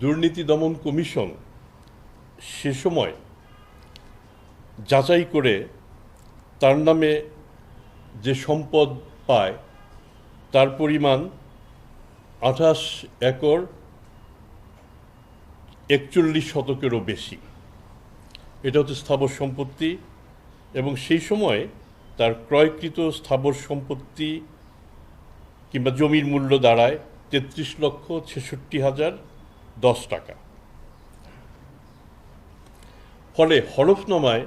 দুর্নীতি দমন কমিশন সে সময় যাচাই করে তার নামে যে সম্পদ পায় তার পরিমাণ 28 একর 41 শতকেরও বেশি। এটা হচ্ছে স্থাবর সম্পত্তি, এবং সেই সময় তার ক্রয়কৃত স্থাবর সম্পত্তি কিংবা জমির মূল্য দাঁড়ায় 33,66,010 টাকা। ফলে হলফনামায়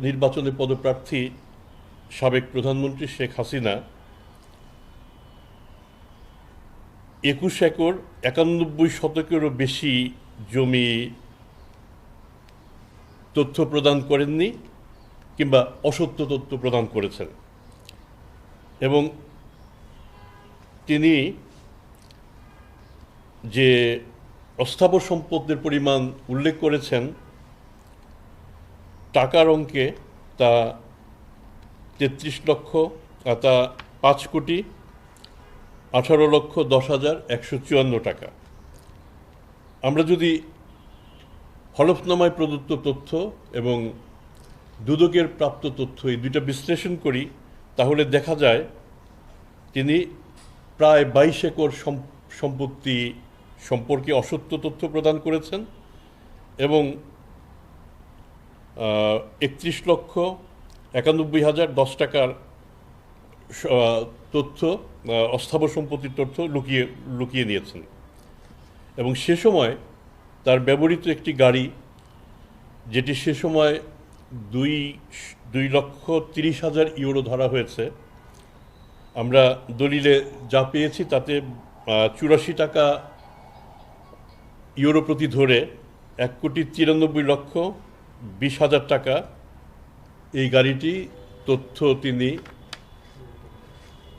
নির্বাচনে পদপ্রার্থী সাবেক প্রধানমন্ত্রী শেখ হাসিনা 21 একর 91 শতকেরও বেশি জমি তথ্য প্রদান করেননি কিংবা অসত্য তথ্য প্রদান করেছেন, এবং তিনি যে অস্থাবর সম্পদের পরিমাণ উল্লেখ করেছেন টাকার অঙ্কে তা 5,18,10,154 টাকা। আমরা যদি হলফনামায় প্রদত্ত তথ্য এবং দুদকের প্রাপ্ত তথ্য এই দুইটা বিশ্লেষণ করি, তাহলে দেখা যায় তিনি প্রায় 22 একর সম্পত্তি সম্পর্কে অসত্য তথ্য প্রদান করেছেন এবং 31,91,010 টাকার তথ্য অস্থাবর সম্পত্তির তথ্য লুকিয়ে নিয়েছেন। এবং সে সময় তার ব্যবহৃত একটি গাড়ি, যেটি সে সময় 2,30,000 ইউরো ধরা হয়েছে, আমরা দলিলে যা পেয়েছি তাতে 84 টাকা ইউরো প্রতি ধরে 1,93,20,000 টাকা এই গাড়িটি তথ্য তিনি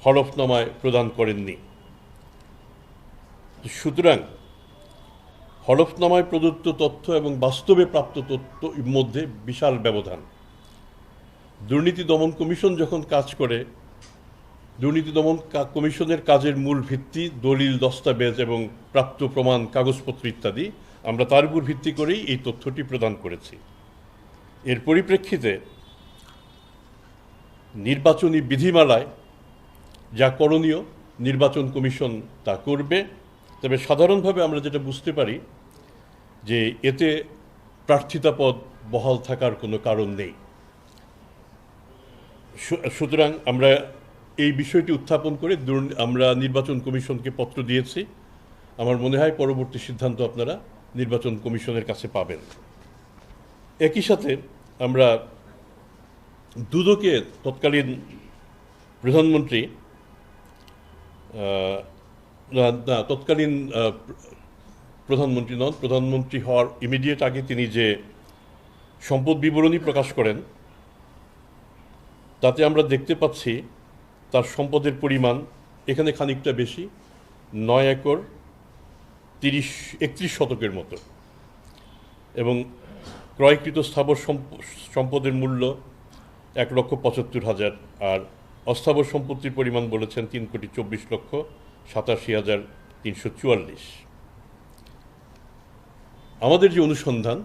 হলফনামায় প্রদান করেননি। সুতরাং হলফনামায় প্রদত্ত তথ্য এবং বাস্তবে প্রাপ্ত তথ্য মধ্যে বিশাল ব্যবধান। দুর্নীতি দমন কমিশন যখন কাজ করে, দুর্নীতি দমন কমিশনের কাজের মূল ভিত্তি দলিল, দস্তাবেজ এবং প্রাপ্ত প্রমাণ, কাগজপত্র ইত্যাদি। আমরা তার উপর ভিত্তি করেই এই তথ্যটি প্রদান করেছি। এর পরিপ্রেক্ষিতে নির্বাচনী বিধিমালায় যা করণীয় নির্বাচন কমিশন তা করবে, তবে সাধারণভাবে আমরা যেটা বুঝতে পারি যে এতে প্রার্থিতা পদ বহাল থাকার কোনো কারণ নেই। সুতরাং আমরা এই বিষয়টি উত্থাপন করে আমরা নির্বাচন কমিশনকে পত্র দিয়েছি। আমার মনে হয় পরবর্তী সিদ্ধান্ত আপনারা নির্বাচন কমিশনের কাছে পাবেন। একই সাথে আমরা দুদকে তৎকালীন প্রধানমন্ত্রী প্রধানমন্ত্রী হওয়ার ইমিডিয়েট আগে তিনি যে সম্পদ বিবরণী প্রকাশ করেন, তাতে আমরা দেখতে পাচ্ছি তার সম্পদের পরিমাণ এখানে খানিকটা বেশি, 9 একর 31 শতকের মতো, এবং ক্রয়কৃত স্থাবর সম্পদের মূল্য 1,75,000, আর অস্থাবর সম্পত্তির পরিমাণ বলেছেন 3,24,87,344। আমাদের যে অনুসন্ধান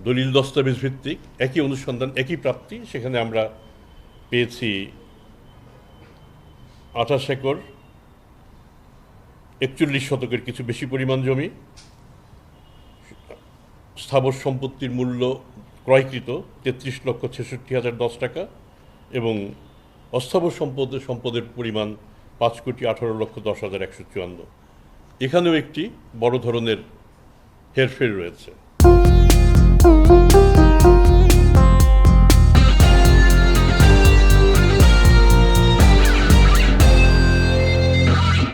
দলিল দস্তাবেজ ভিত্তিক, একই অনুসন্ধান একই প্রাপ্তি, সেখানে আমরা পেয়েছি 28 একর 41 শতকের কিছু বেশি পরিমাণ জমি, স্থাবর সম্পত্তির মূল্য ক্রয়কৃত 33,66,010 টাকা, এবং অস্থাবর সম্পদের পরিমাণ 5,18,10,154। এখানেও একটি বড় ধরনের হেরফের রয়েছে।